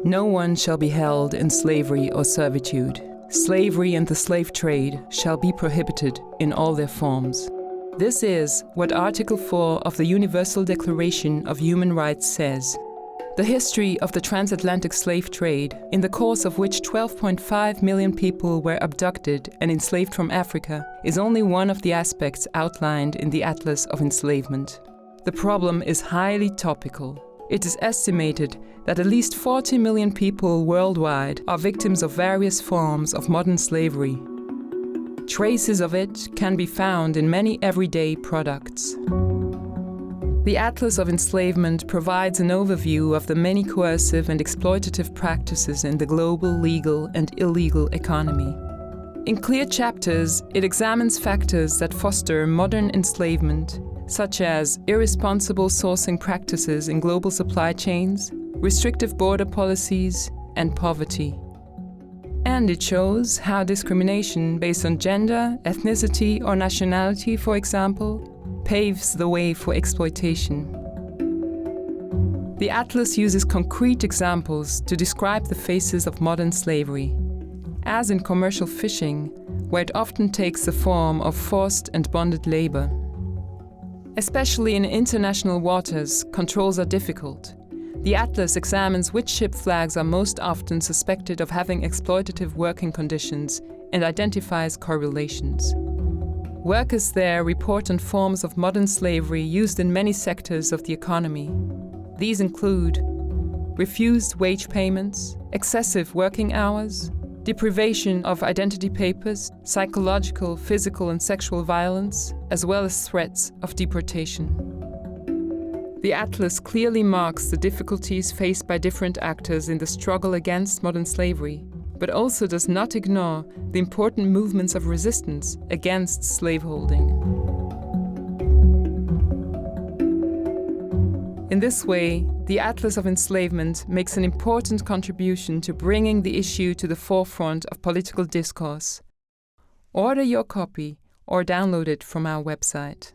No one shall be held in slavery or servitude. Slavery and the slave trade shall be prohibited in all their forms. This is what Article 4 of the Universal Declaration of Human Rights says. The history of the transatlantic slave trade, in the course of which 12.5 million people were abducted and enslaved from Africa, is only one of the aspects outlined in the Atlas of Enslavement. The problem is highly topical. It is estimated that at least 40 million people worldwide are victims of various forms of modern slavery. Traces of it can be found in many everyday products. The Atlas of Enslavement provides an overview of the many coercive and exploitative practices in the global legal and illegal economy. In clear chapters, it examines factors that foster modern enslavement, such as irresponsible sourcing practices in global supply chains, restrictive border policies, and poverty. And it shows how discrimination based on gender, ethnicity, or nationality, for example, paves the way for exploitation. The Atlas uses concrete examples to describe the faces of modern slavery, as in commercial fishing, where it often takes the form of forced and bonded labor. Especially in international waters, controls are difficult. The Atlas examines which ship flags are most often suspected of having exploitative working conditions and identifies correlations. Workers there report on forms of modern slavery used in many sectors of the economy. These include refused wage payments, excessive working hours, deprivation of identity papers, psychological, physical, and sexual violence, as well as threats of deportation. The Atlas clearly marks the difficulties faced by different actors in the struggle against modern slavery, but also does not ignore the important movements of resistance against slaveholding. In this way, the Atlas of Enslavement makes an important contribution to bringing the issue to the forefront of political discourse. Order your copy or download it from our website.